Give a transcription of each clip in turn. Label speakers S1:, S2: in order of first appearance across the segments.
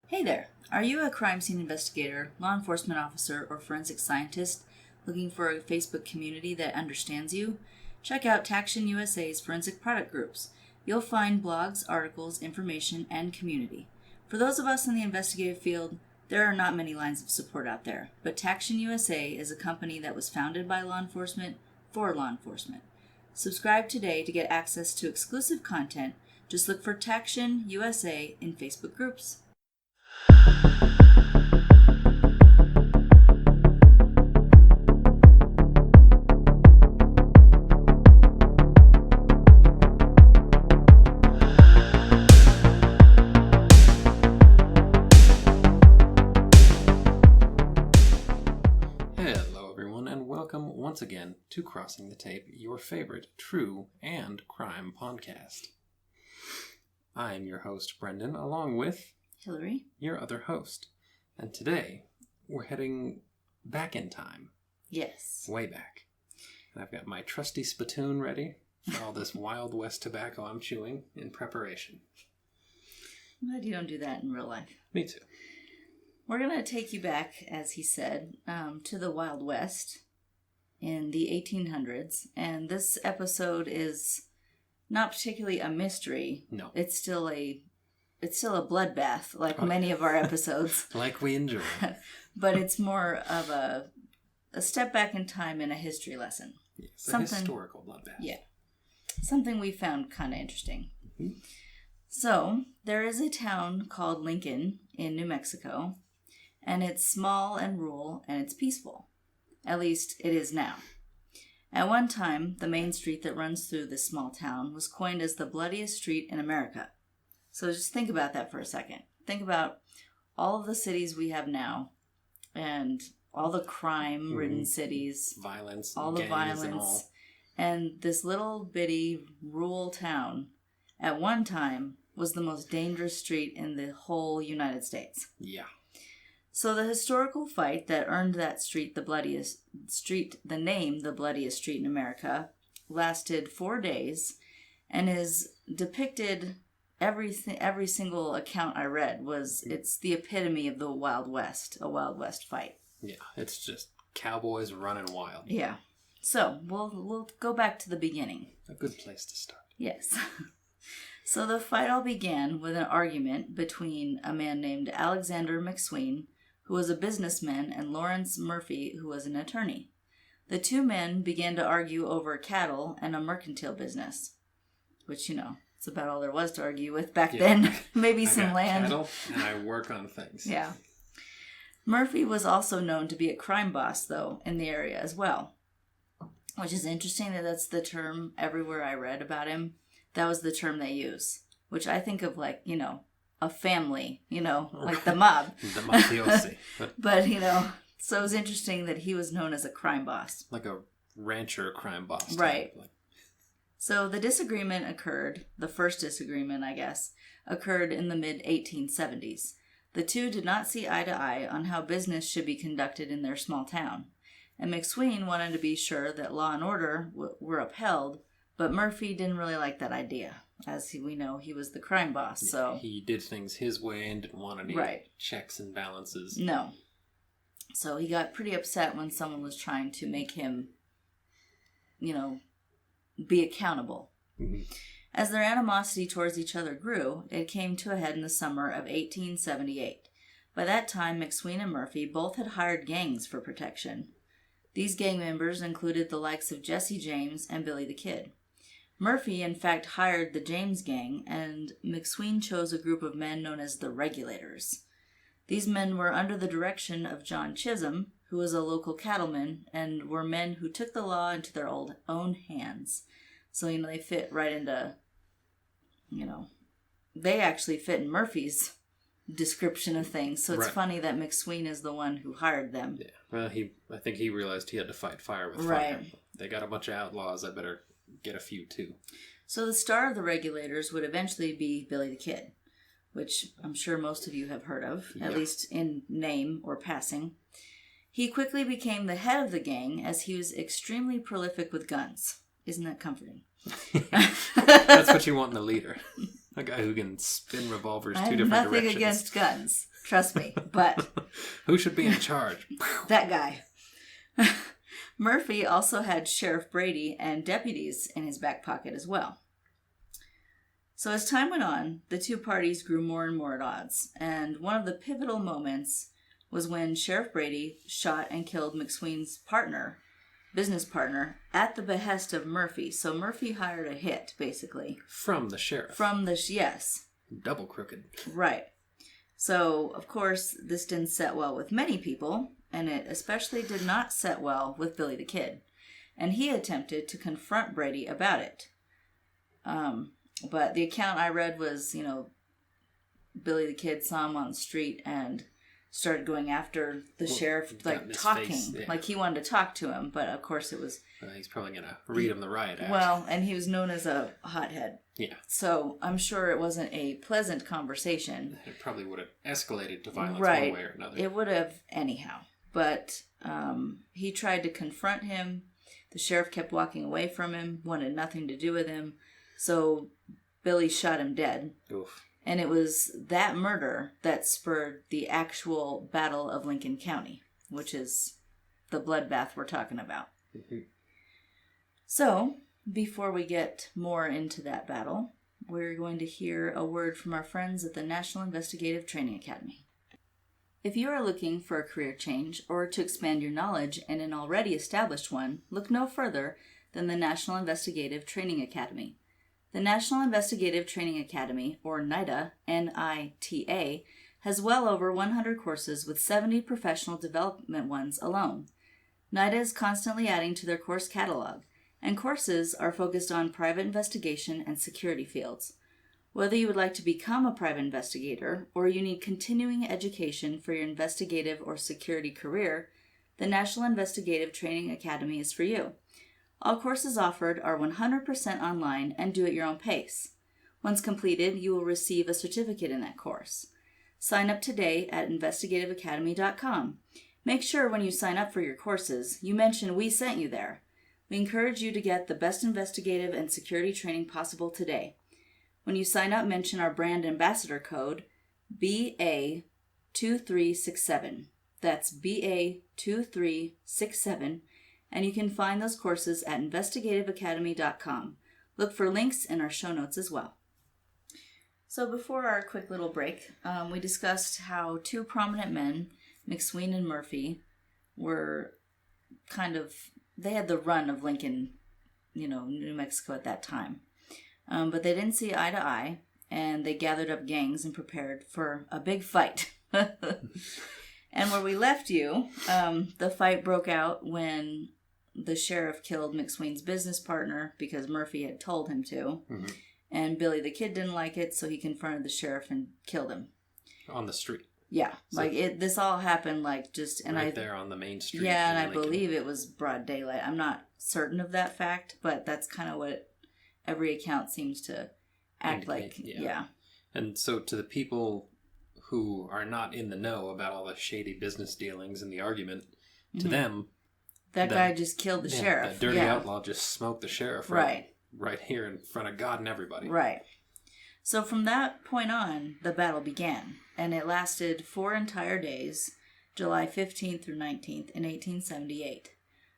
S1: Hey there! Are you a crime scene investigator, law enforcement officer, or forensic scientist looking for a Facebook community that understands you? Check out Taction USA's forensic product groups. You'll find blogs, articles, information, and community. For those of us in the investigative field, there are not many lines of support out there, but Taction USA is a company that was founded by law enforcement for law enforcement. Subscribe today to get access to exclusive content. Just look for Taction USA in Facebook groups.
S2: Hello everyone, and welcome once again to Crossing the Tape, your favorite true and crime podcast. I am your host, Brendan, along with
S1: Hillary,
S2: your other host. And today, we're heading back in time.
S1: Yes.
S2: Way back. And I've got my trusty spittoon ready for all this Wild West tobacco I'm chewing in preparation.
S1: I'm glad you don't do that in real life.
S2: Me too.
S1: We're going to take you back, as he said, to the Wild West in the 1800s. And this episode is not particularly a mystery.
S2: No.
S1: It's still a bloodbath, like many of our episodes.
S2: Like we enjoy.
S1: But it's more of a step back in time and a history lesson.
S2: Yes, a historical bloodbath.
S1: Yeah. Something we found kind of interesting.
S2: Mm-hmm.
S1: So, there is a town called Lincoln in New Mexico, and it's small and rural, and it's peaceful. At least, it is now. At one time, the main street that runs through this small town was coined as the bloodiest street in America. So just think about that for a second. Think about all of the cities we have now, and all the crime-ridden cities.
S2: Violence.
S1: All the violence. And this little bitty rural town, at one time, was the most dangerous street in the whole United States.
S2: Yeah.
S1: So the historical fight that earned that street the name the bloodiest street in America, lasted 4 days, and is depicted. Every single account I read it's the epitome of the Wild West, a Wild West fight.
S2: Yeah, it's just cowboys running wild.
S1: Yeah. So we'll go back to the beginning.
S2: A good place to start.
S1: Yes. So the fight all began with an argument between a man named Alexander McSween, who was a businessman, and Lawrence Murphy, who was an attorney. The two men began to argue over cattle and a mercantile business, which, it's about all there was to argue with back then. Maybe some land.
S2: Cattle and I work on things.
S1: Yeah. Murphy was also known to be a crime boss, though, in the area as well. Which is interesting that that's the term everywhere I read about him. That was the term they use. Which I think of like, a family, like the mob.
S2: The mafiosi.
S1: But, so it was interesting that he was known as a crime boss.
S2: Like a rancher crime boss.
S1: Right. So the disagreement occurred, the first disagreement, I guess, occurred in the mid-1870s. The two did not see eye to eye on how business should be conducted in their small town. And McSween wanted to be sure that law and order were upheld, but Murphy didn't really like that idea. As we know, he was the crime boss, so...
S2: He did things his way and didn't want any checks and balances.
S1: No. So he got pretty upset when someone was trying to make him, be accountable.
S2: Mm-hmm.
S1: As their animosity towards each other grew, it came to a head in the summer of 1878. By that time, McSween and Murphy both had hired gangs for protection. These gang members included the likes of Jesse James and Billy the Kid. Murphy, in fact, hired the James gang, and McSween chose a group of men known as the Regulators. These men were under the direction of John Chisholm, who was a local cattleman, and were men who took the law into their own hands. So, they fit right into, they actually fit in Murphy's description of things. So it's funny that McSween is the one who hired them.
S2: Yeah. Well, I think he realized he had to fight fire with fire.
S1: Right.
S2: They got a bunch of outlaws. I better get a few too.
S1: So the star of the Regulators would eventually be Billy the Kid, which I'm sure most of you have heard of, at least in name or passing. He quickly became the head of the gang as he was extremely prolific with guns. Isn't that comforting?
S2: That's what you want in a leader. A guy who can spin revolvers two different directions.
S1: I have nothing against guns. Trust me. But
S2: who should be in charge?
S1: that guy. Murphy also had Sheriff Brady and deputies in his back pocket as well. So as time went on, the two parties grew more and more at odds, and one of the pivotal moments was when Sheriff Brady shot and killed McSween's business partner, at the behest of Murphy. So Murphy hired a hit, basically.
S2: From the sheriff.
S1: Yes.
S2: Double crooked.
S1: Right. So, of course, this didn't set well with many people, and it especially did not set well with Billy the Kid. And he attempted to confront Brady about it. But the account I read was, Billy the Kid saw him on the street and started going after the sheriff, talking. Yeah. Like he wanted to talk to him, but of course it was...
S2: he's probably going to read him the riot act.
S1: Well, and he was known as a hothead.
S2: Yeah.
S1: So I'm sure it wasn't a pleasant conversation.
S2: It probably would have escalated to violence
S1: one
S2: way or another.
S1: It would have anyhow. But he tried to confront him. The sheriff kept walking away from him, wanted nothing to do with him. So Billy shot him dead.
S2: Oof.
S1: And it was that murder that spurred the actual Battle of Lincoln County, which is the bloodbath we're talking about. Mm-hmm. So, before we get more into that battle, we're going to hear a word from our friends at the National Investigative Training Academy. If you are looking for a career change or to expand your knowledge in an already established one, look no further than the National Investigative Training Academy. The National Investigative Training Academy, or NITA, N-I-T-A, has well over 100 courses with 70 professional development ones alone. NITA is constantly adding to their course catalog, and courses are focused on private investigation and security fields. Whether you would like to become a private investigator or you need continuing education for your investigative or security career, the National Investigative Training Academy is for you. All courses offered are 100% online and do at your own pace. Once completed, you will receive a certificate in that course. Sign up today at investigativeacademy.com. Make sure when you sign up for your courses, you mention we sent you there. We encourage you to get the best investigative and security training possible today. When you sign up, mention our brand ambassador code, BA2367. That's BA2367. And you can find those courses at investigativeacademy.com. Look for links in our show notes as well. So before our quick little break, we discussed how two prominent men, McSween and Murphy, were they had the run of Lincoln, New Mexico at that time. But they didn't see eye to eye, and they gathered up gangs and prepared for a big fight. And where we left you, the fight broke out when the sheriff killed McSween's business partner because Murphy had told him to. Mm-hmm. And Billy the Kid didn't like it, so he confronted the sheriff and killed him.
S2: On the street.
S1: Yeah. So this all happened
S2: there on the main street.
S1: Yeah, and I believe it was broad daylight. I'm not certain of that fact, but that's kind of what every account seems to act like. Yeah.
S2: And so to the people who are not in the know about all the shady business dealings and the argument, to mm-hmm. them...
S1: That guy just killed the sheriff.
S2: That dirty outlaw just smoked the sheriff right here in front of God and everybody.
S1: Right. So from that point on, the battle began, and it lasted 4 entire days, July 15th through 19th in 1878.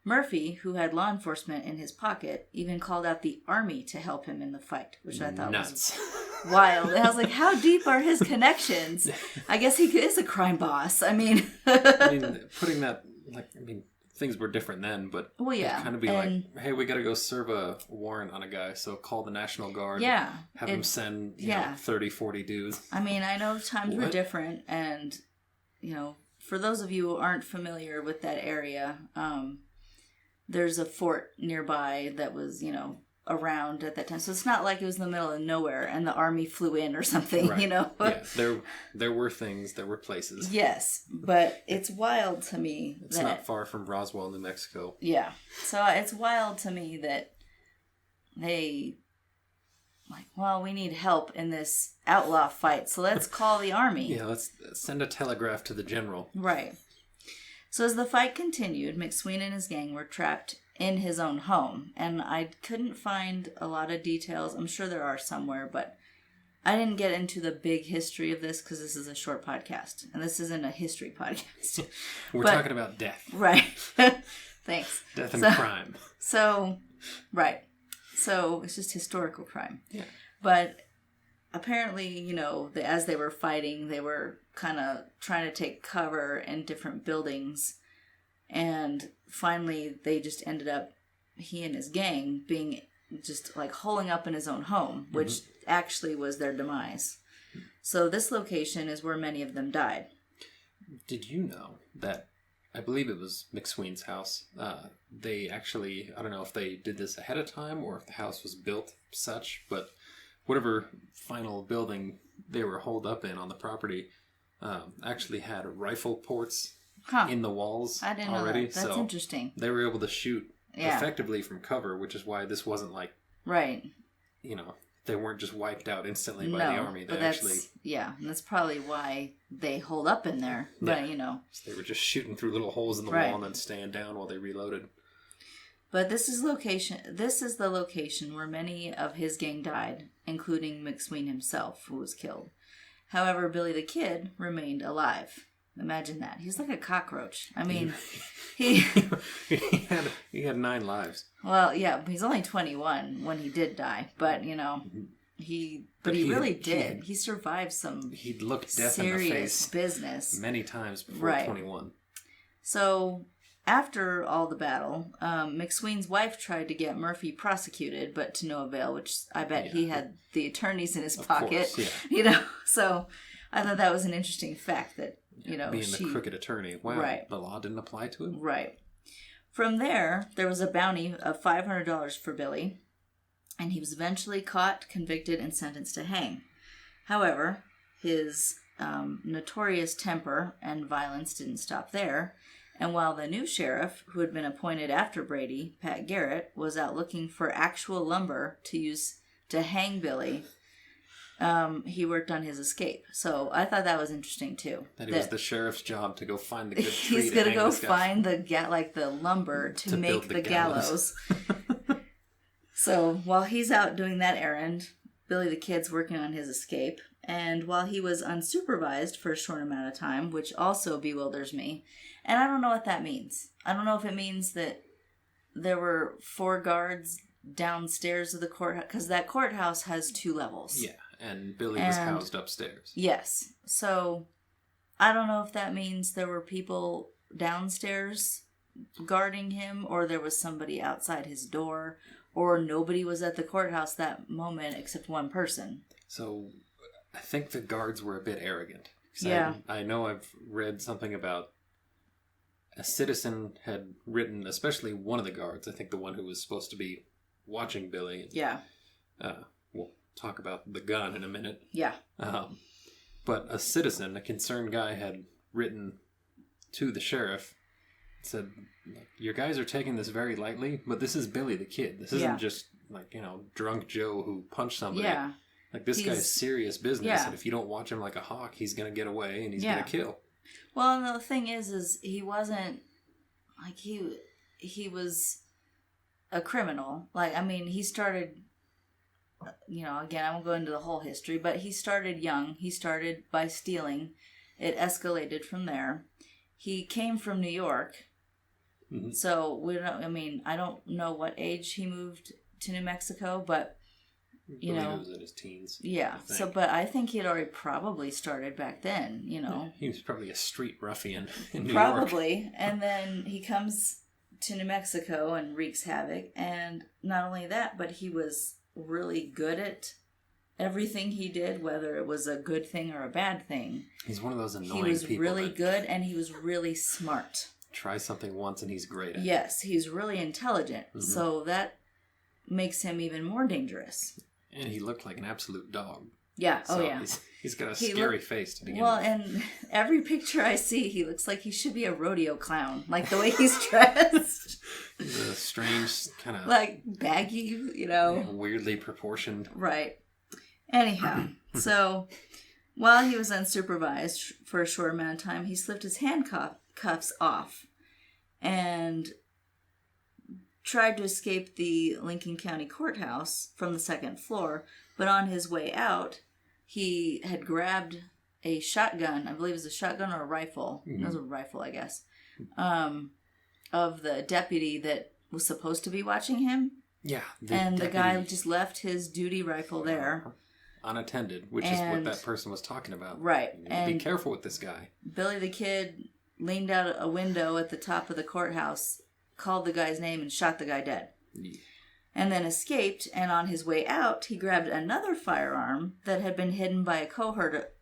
S1: Murphy, who had law enforcement in his pocket, even called out the army to help him in the fight, which I thought was wild. And I was like, how deep are his connections? I guess he is a crime boss. Putting
S2: that, things were different then, but kind of be hey, we got to go serve a warrant on a guy, so call the National Guard.
S1: Yeah.
S2: Have them send 30, 40 dudes.
S1: I know times were different, and, for those of you who aren't familiar with that area, there's a fort nearby that was, around at that time. So it's not like it was in the middle of nowhere and the army flew in or something, Yeah,
S2: there were things, there were places.
S1: Yes, but it's wild to me.
S2: It's not far from Roswell, New Mexico.
S1: Yeah. So it's wild to me that they, we need help in this outlaw fight, so let's call the army.
S2: Yeah, let's send a telegraph to the general.
S1: Right. So as the fight continued, McSween and his gang were trapped in his own home, and I couldn't find a lot of details. I'm sure there are somewhere, but I didn't get into the big history of this because this is a short podcast. And this isn't a history podcast.
S2: We're talking about death.
S1: Right. Thanks.
S2: Death and crime.
S1: So, right. So, it's just historical crime.
S2: Yeah.
S1: But apparently, as they were fighting, they were kind of trying to take cover in different buildings. And finally, they just ended up, he and his gang, being just like holing up in his own home, which actually was their demise. So this location is where many of them died.
S2: Did you know that, I believe it was McSween's house, they actually, I don't know if they did this ahead of time or if the house was built such, but whatever final building they were holed up in on the property actually had rifle ports in the walls
S1: I didn't
S2: already.
S1: know that. That's interesting.
S2: They were able to shoot effectively from cover, which is why this wasn't like...
S1: Right.
S2: They weren't just wiped out instantly by the army. They actually...
S1: Yeah, and that's probably why they hold up in there. But,
S2: So they were just shooting through little holes in the wall and then staying down while they reloaded.
S1: But this is the location where many of his gang died, including McSween himself, who was killed. However, Billy the Kid remained alive. Imagine that. He's like a cockroach. I mean, he
S2: had 9 lives.
S1: Well, yeah, he's only 21 when he did die, but he really did. He survived some
S2: he'd looked death
S1: serious
S2: in the face
S1: business
S2: many times before 21.
S1: So after all the battle, McSween's wife tried to get Murphy prosecuted, but to no avail. Which I bet he had the attorneys in his pocket.
S2: Course,
S1: So I thought that was an interesting fact that.
S2: Being the crooked attorney. Wow, the law didn't apply to him?
S1: Right. From there was a bounty of $500 for Billy, and he was eventually caught, convicted, and sentenced to hang. However, his notorious temper and violence didn't stop there, and while the new sheriff, who had been appointed after Brady, Pat Garrett, was out looking for actual lumber to use to hang Billy... he worked on his escape. So I thought that was interesting too.
S2: That it was the sheriff's job to go find the good tree.
S1: He's going to go find the lumber to make the gallows. So while he's out doing that errand, Billy the Kid's working on his escape. And while he was unsupervised for a short amount of time, which also bewilders me, and I don't know what that means. I don't know if it means that there were 4 guards downstairs of the courthouse, because that courthouse has 2 levels.
S2: Yeah. And Billy was housed upstairs.
S1: Yes. So, I don't know if that means there were people downstairs guarding him, or there was somebody outside his door, or nobody was at the courthouse that moment except one person.
S2: So, I think the guards were a bit arrogant.
S1: Yeah.
S2: I know I've read something about a citizen had written, especially one of the guards, I think the one who was supposed to be watching Billy.
S1: Yeah.
S2: We'll talk about the gun in a minute.
S1: Yeah.
S2: But a citizen, a concerned guy, had written to the sheriff, said, your guys are taking this very lightly, but this is Billy the Kid. This isn't just drunk Joe who punched somebody.
S1: Yeah.
S2: This guy's serious business, and if you don't watch him like a hawk, he's going to get away and he's going to kill.
S1: Well, and the thing is he wasn't, he was a criminal. He started... again, I won't go into the whole history, but he started young. He started by stealing. It escalated from there. He came from New York. Mm-hmm. So, I don't know what age he moved to New Mexico, but,
S2: I believe it was in his teens.
S1: Yeah. But I think he had already probably started back then,
S2: Yeah, he was probably a street ruffian in New York.
S1: Probably. And then he comes to New Mexico and wreaks havoc. And not only that, but he was really good at everything he did, whether it was a good thing or a bad thing.
S2: He's one of those annoying people.
S1: He was really good, and he was really smart.
S2: Try something once and he's great at it.
S1: Yes, he's really intelligent. Mm-hmm. So that makes him even more dangerous.
S2: And he looked like an absolute dog.
S1: Yeah.
S2: So he's got a scary face to begin with. Well,
S1: and every picture I see, he looks like he should be a rodeo clown. Like the way he's dressed.
S2: He's a strange kind of...
S1: baggy,
S2: weirdly proportioned.
S1: Right. Anyhow, so while he was unsupervised for a short amount of time, he slipped his handcuffs off and tried to escape the Lincoln County Courthouse from the second floor, but on his way out, he had grabbed a shotgun. I believe it was a shotgun or a rifle. Mm-hmm. It was a rifle, I guess. Of the deputy that was supposed to be watching him.
S2: Yeah.
S1: The guy just left his duty rifle there.
S2: Unattended, which is what that person was talking about.
S1: Right. And
S2: be careful with this guy.
S1: Billy the Kid leaned out a window at the top of the courthouse, called the guy's name, and shot the guy dead. Yeah. And then escaped, and on his way out, he grabbed another firearm that had been hidden by a cohort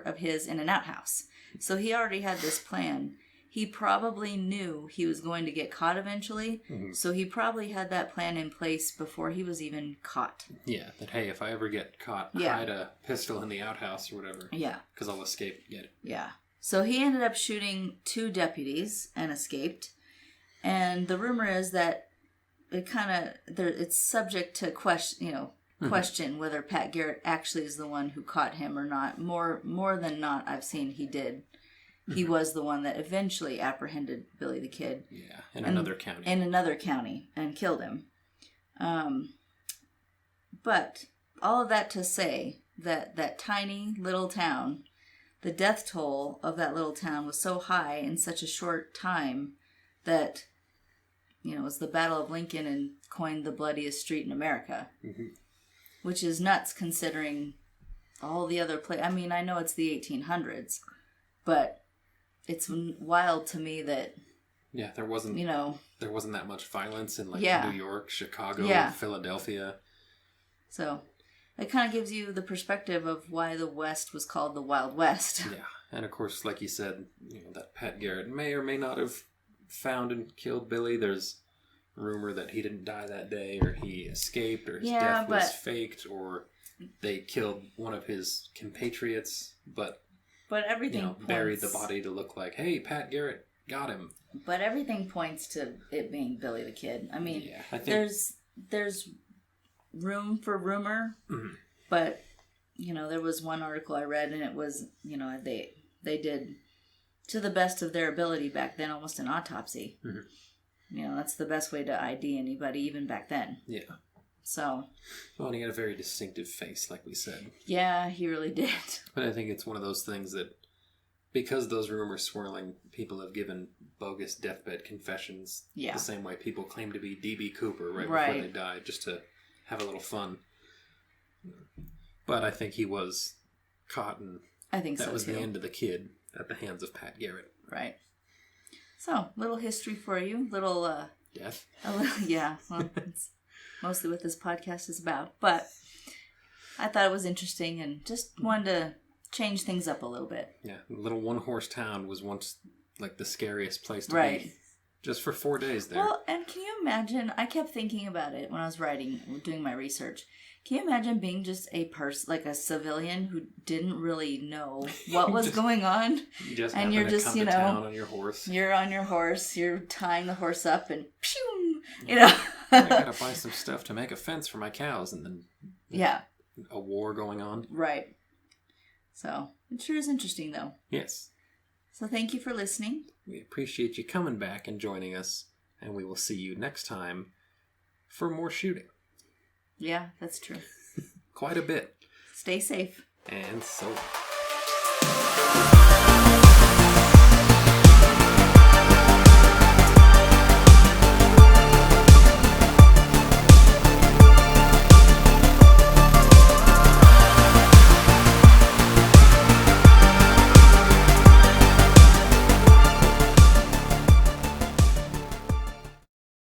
S1: of his in an outhouse. So he already had this plan. He probably knew he was going to get caught eventually, so he probably had that plan in place before he was even caught.
S2: Yeah, that, hey, if I ever get caught, hide a pistol in the outhouse or whatever. Yeah. Because I'll escape and get it.
S1: Yeah. So he ended up shooting 2 deputies and escaped. And the rumor is that it's subject to question whether Pat Garrett actually is the one who caught him or not. More than not, I've seen he did. He was the one that eventually apprehended Billy the Kid.
S2: Yeah, in another county.
S1: In another county, and killed him. But all of that to say that tiny little town, the death toll of that little town was so high in such a short time that, it was the Battle of Lincoln and coined the bloodiest street in America. Mm-hmm. Which is nuts considering all the other places. I mean, I know it's the 1800s, but it's wild to me that
S2: there wasn't that much violence in New York, Chicago, Philadelphia.
S1: So it kind of gives you the perspective of why the West was called the Wild West.
S2: Yeah, and of course, like you said, that Pat Garrett may or may not have found and killed Billy. There's rumor that he didn't die that day, or he escaped, or his death was faked, or they killed one of his compatriots, but everything buried the body to look like, hey, Pat Garrett got him.
S1: But everything points to it being Billy the Kid. I mean, I think there's room for rumor, but there was one article I read, and it was they did, to the best of their ability back then, almost an autopsy. Mm-hmm. That's the best way to ID anybody, even back then. Yeah. So.
S2: Well, and he had a very distinctive face, like we said.
S1: Yeah, he really did.
S2: But I think it's one of those things that, because those rumors swirling, people have given bogus deathbed confessions the same way people claim to be D.B. Cooper before they died, just to have a little fun. But I think he was caught, and
S1: I think
S2: that
S1: so
S2: was
S1: too.
S2: The end of the kid at the hands of Pat Garrett.
S1: Right. So, little history for you. Little...
S2: Death?
S1: Well, it's mostly what this podcast is about. But I thought it was interesting and just wanted to change things up a little bit.
S2: Yeah, a little one-horse town was once like the scariest place to be. Just for 4 days there.
S1: Well, and can you imagine, I kept thinking about it when I was doing my research. Can you imagine being just a person, like a civilian who didn't really know what was going on?
S2: And you're just, come to town on your horse.
S1: You're on your horse, you're tying the horse up and pew,
S2: I gotta buy some stuff to make a fence for my cows, and then a war going on.
S1: Right. So, it sure is interesting though.
S2: Yes.
S1: So thank you for listening.
S2: We appreciate you coming back and joining us, and we will see you next time for more shooting.
S1: Yeah, that's true.
S2: Quite a bit.
S1: Stay safe.
S2: And so.